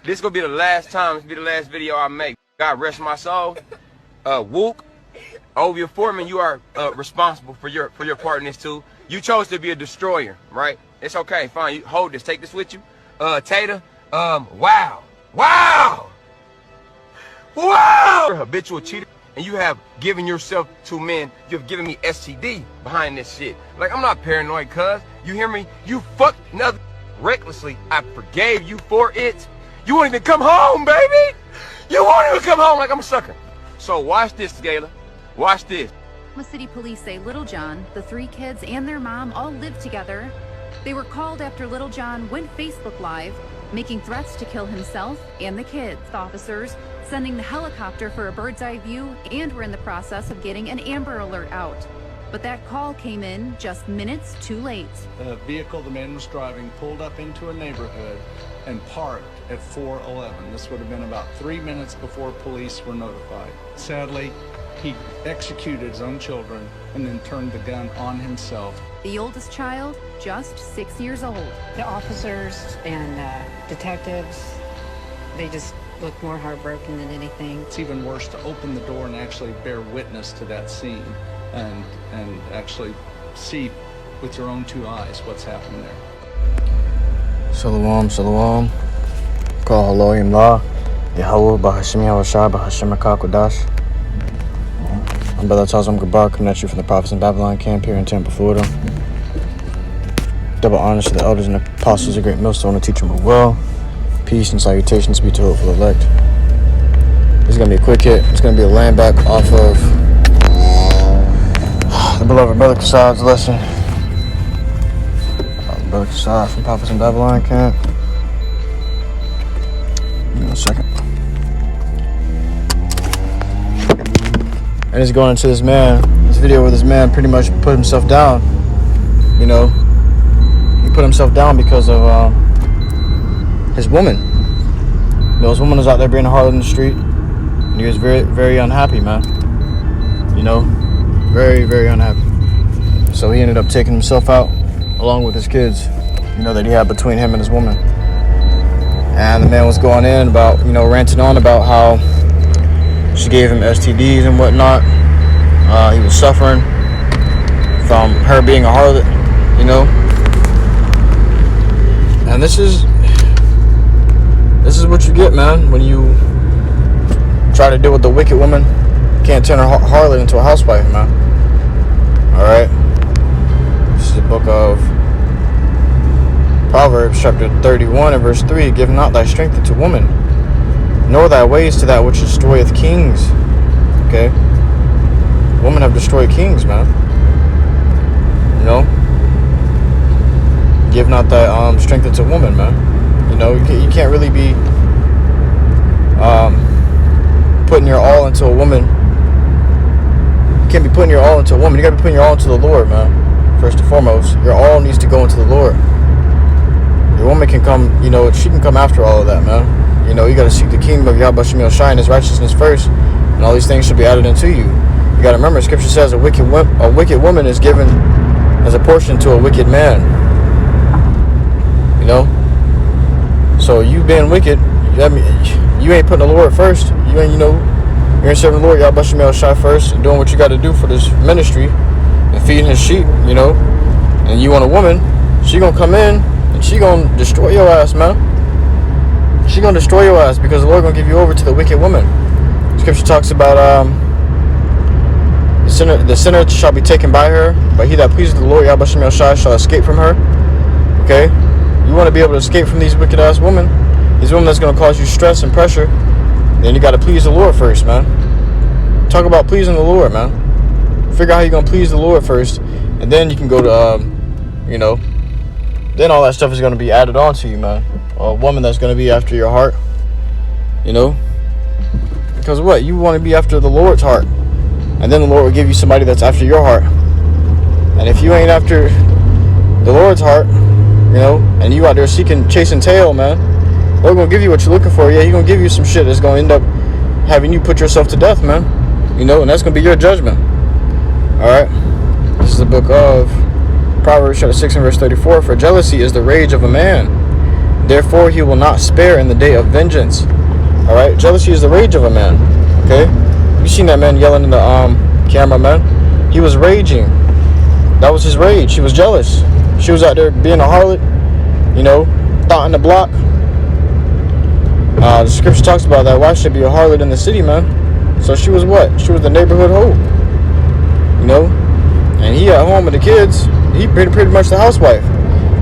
This gonna be the last time. This will be the last video I make. God rest my soul. Wook, over your foreman, you are responsible for your part in this too. You chose to be a destroyer, right? It's okay, fine. You hold this. Take this with you. Tater. Wow. You're a habitual cheater, and you have given yourself to men. You have given me STD behind this shit. Like, I'm not paranoid, cuz. You hear me? You fucked another recklessly. I forgave you for it. You won't even come home, baby. You won't even come home like I'm a sucker. So watch this, Gayla. Watch this. Oklahoma City police say Little John, the 3 kids, and their mom all lived together. They were called after Little John went Facebook Live, making threats to kill himself and the kids. Officers sending the helicopter for a bird's eye view, and were in the process of getting an Amber Alert out. But that call came in just minutes too late. The vehicle the man was driving pulled up into a neighborhood and parked at 411. This would have been about 3 minutes before police were notified. Sadly, he executed his own children and then turned the gun on himself. The oldest child, just 6 years old. The officers and detectives, they just look more heartbroken than anything. It's even worse to open the door and actually bear witness to that scene and actually see with your own 2 eyes what's happening there. Shalom. Call HALALYAM La. YAHAWAH, BAHASHAM, BAHASHAM, QADASH. I'm Brother Tazam Gabar, coming at you from the Prophets in Babylon camp here in Tampa, Florida. Double honors to the elders and the apostles of Great Millstone to teach them well. Peace and salutations be to hopeful elect. This is going to be a quick hit. It's going to be a land back off of the beloved Brother Kasad's lesson. Brother Kasad from Prophets in Babylon camp. Give me 1 second. And it's going into this video where this man pretty much put himself down. You know, he put himself down because of his woman. You know, his woman was out there being a harlot in the street, and he was very, very unhappy, man. You know, very, very unhappy. So he ended up taking himself out along with his kids, you know, that he had between him and his woman. And the man was going in about, you know, ranting on about how she gave him STDs and whatnot. He was suffering from her being a harlot, you know. And this is what you get, man, when you try to deal with the wicked woman. You can't turn a harlot into a housewife, man. Alright? This is the book of Proverbs, chapter 31 and verse 3. Give not thy strength unto woman, nor thy ways to that which destroyeth kings. Okay? Women have destroyed kings, man. You know? Give not thy strength unto woman, man. You know, you can't really be putting your all into a woman. You can't be putting your all into a woman. You gotta be putting your all into the Lord, man. First and foremost, your all needs to go into the Lord. Your woman can come, you know, she can come after all of that, man. You know, you gotta seek the kingdom of YAHAWASHI and His righteousness first, and all these things should be added unto you. You gotta remember, Scripture says a wicked woman is given as a portion to a wicked man. You know, so you being wicked, I mean, you ain't putting the Lord first. You ain't, you know, you ain't serving the Lord YAHAWASHI first and doing what you got to do for this ministry and feeding His sheep. You know, and you want a woman, she gonna come in and she gonna destroy your ass, man. She gonna destroy your ass because the Lord gonna give you over to the wicked woman. Scripture talks about the sinner shall be taken by her, but he that pleases the Lord YAHAWASHI shall escape from her. Okay, you want to be able to escape from these wicked ass women, these women that's gonna cause you stress and pressure. Then you got to please the Lord first, man. Talk about pleasing the Lord, man. Figure out how you're gonna please the Lord first, and then you can go to you know, then all that stuff is gonna be added on to you, man. A woman that's gonna be after your heart, you know, because what, you want to be after the Lord's heart, and then the Lord will give you somebody that's after your heart. And if you ain't after the Lord's heart, you know, and you out there chasing tail, man, Lord gonna give you what you're looking for. Yeah, He gonna give you some shit that's gonna end up having you put yourself to death, man. You know, and that's gonna be your judgment. Alright, this is the book of Proverbs chapter 6 and verse 34. For jealousy is the rage of a man. therefore he will not spare in the day of vengeance. Alright, jealousy is the rage of a man. Okay? You seen that man yelling in the camera, man? He was raging. That was his rage. He was jealous. She was out there being a harlot, you know, thought in the block. The scripture talks about that. Why should be a harlot in the city, man? So she was what? She was the neighborhood hoe. You know? And he at home with the kids. He pretty much the housewife.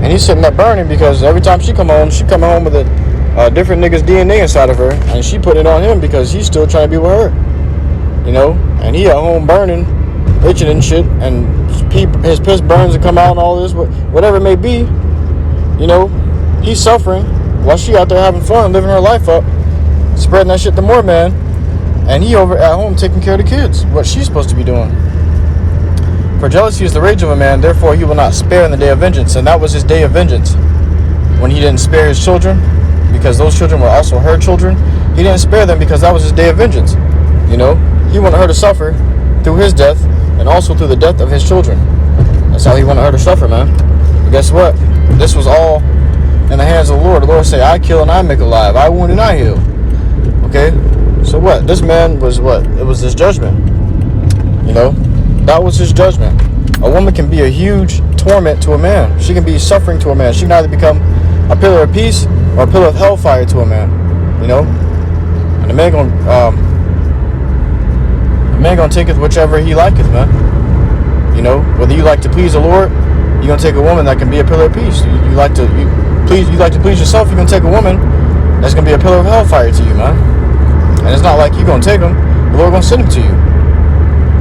And he's sitting there burning because every time she come home with a different nigga's DNA inside of her. And she put it on him because he's still trying to be with her. You know? And he at home burning, itching and shit. And his piss burns and come out and all this. Whatever it may be. You know? He's suffering. While she out there having fun, living her life up, spreading that shit to more, man. And he over at home taking care of the kids. What she's supposed to be doing. For jealousy is the rage of a man, therefore he will not spare in the day of vengeance. And that was his day of vengeance. When he didn't spare his children, because those children were also her children. He didn't spare them because that was his day of vengeance. You know, he wanted her to suffer through his death and also through the death of his children. That's how he wanted her to suffer, man. But guess what? This was all in the hands of the Lord. The Lord say, I kill and I make alive. I wound and I heal. Okay? So what? This man was what? It was his judgment. You know? That was his judgment. A woman can be a huge torment to a man. She can be suffering to a man. She can either become a pillar of peace or a pillar of hellfire to a man. You know? And the man gonna take it whichever he liketh, man. You know? Whether you like to please the Lord, you're gonna take a woman that can be a pillar of peace. You like to please yourself, you're gonna take a woman that's gonna be a pillar of hellfire to you, man. And it's not like you're gonna take them, the Lord gonna send them to you.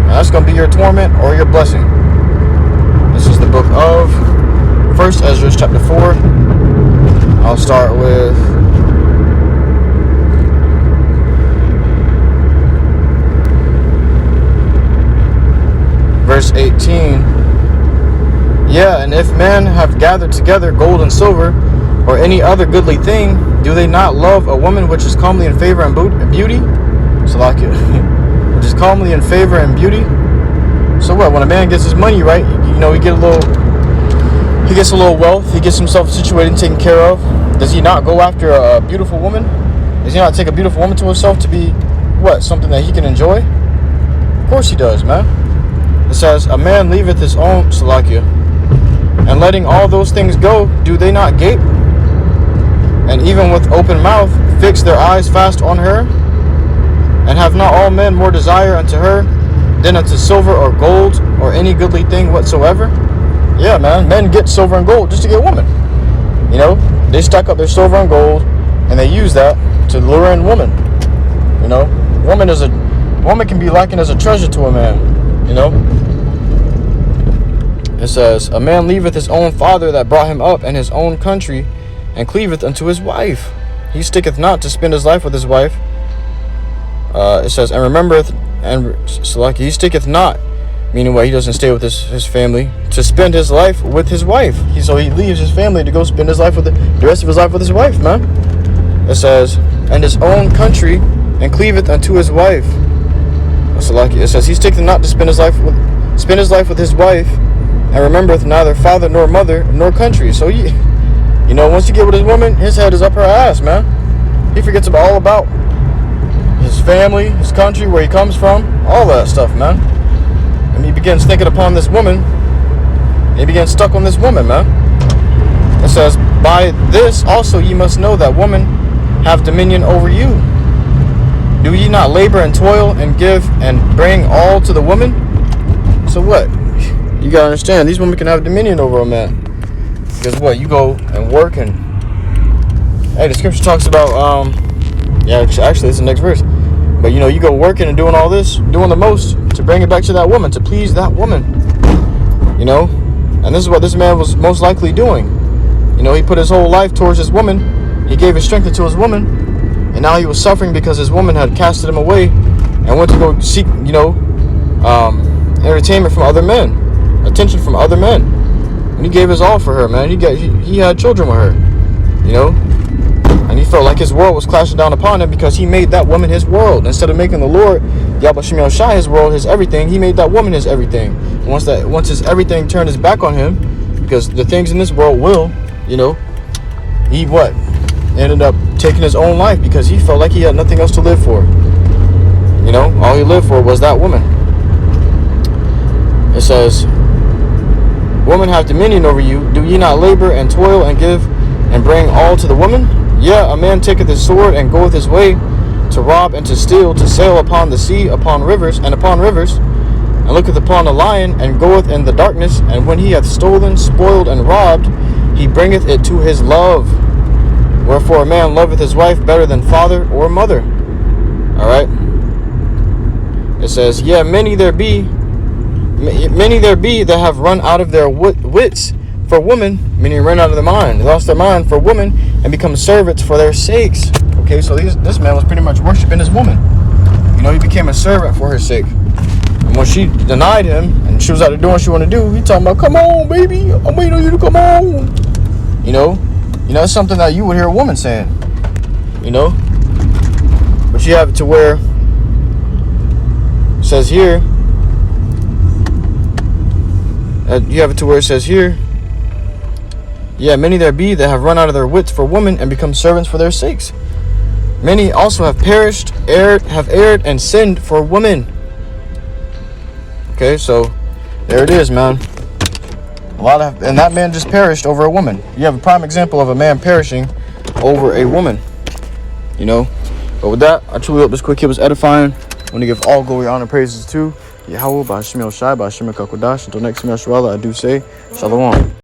And that's gonna be your torment or your blessing. This is the book of 1 Ezra chapter 4. I'll start with verse 18. Yeah, and if men have gathered together gold and silver, or any other goodly thing, do they not love a woman which is comely in favor and beauty? So like it, which is comely in favor and beauty. So what? When a man gets his money right, you know, he gets a little wealth, he gets himself situated and taken care of. Does he not go after a beautiful woman? Does he not take a beautiful woman to himself to be what? Something that he can enjoy? Of course he does, man. It says, a man leaveth his own Salakia, and letting all those things go, do they not gape? And even with open mouth, fix their eyes fast on her? And have not all men more desire unto her than unto silver or gold, or any goodly thing whatsoever? Yeah, man, men get silver and gold just to get women. You know, they stack up their silver and gold, and they use that to lure in women. You know, woman can be likened as a treasure to a man. You know, it says, a man leaveth his own father that brought him up, and his own country, and cleaveth unto his wife. He sticketh not to spend his life with his wife. It says, and remembereth, and so like he sticketh not, meaning what? He doesn't stay with his family to spend his life with his wife. So he leaves his family to go spend his life with the rest of his life with his wife, man. It says, and his own country, and cleaveth unto his wife. So like it says, he sticketh not to spend his life with his wife, and remembereth neither father nor mother nor country. So you know, once you get with his woman, his head is up her ass, man. He forgets all about his family, his country, where he comes from, all that stuff, man. And he begins thinking upon this woman. And he begins stuck on this woman, man. It says, by this also ye must know that women have dominion over you. Do ye not labor and toil and give and bring all to the woman? So what? You gotta understand, these women can have dominion over a man. Because what? You go and work and... Hey, the scripture talks about... Yeah, actually, it's the next verse. But, you know, you go working and doing all this, doing the most to bring it back to that woman, to please that woman. You know? And this is what this man was most likely doing. You know, he put his whole life towards his woman. He gave his strength to his woman. And now he was suffering because his woman had casted him away and went to go seek, you know, entertainment from other men, attention from other men. And he gave his all for her, man. He had children with her, you know. And he felt like his world was clashing down upon him because he made that woman his world. Instead of making the Lord, YAHAWASHI, his world, his everything, he made that woman his everything. And once his everything turned his back on him, because the things in this world will, you know, he what? ended up taking his own life because he felt like he had nothing else to live for. You know, all he lived for was that woman. It says, women have dominion over you. Do ye not labor and toil and give and bring all to the woman? Yeah, a man taketh his sword and goeth his way to rob and to steal, to sail upon the sea, upon rivers, and looketh upon a lion, and goeth in the darkness, and when he hath stolen, spoiled, and robbed, he bringeth it to his love. Wherefore a man loveth his wife better than father or mother. Alright? It says, yeah, many there be that have run out of their wits for women, meaning run out of their mind. They lost their mind for women and become servants for their sakes. Okay, so this man was pretty much worshiping his woman. You know, he became a servant for her sake. And when she denied him and she was out there doing what she wanted to do, he talking about, come on, baby, I'm waiting on you to come on. You know, it's something that you would hear a woman saying. You know, but you have it to where it says here. You have it to where it says here. Yeah, many there be that have run out of their wits for women and become servants for their sakes. Many also have perished, have erred, and sinned for women. Okay, so there it is, man. And that man just perished over a woman. You have a prime example of a man perishing over a woman. You know, but with that, I truly hope this quick hit was edifying. I want to give all glory, honor, praises to Yahawah, BAHASHAM, QADASH. Until next time, I do say, Shalom.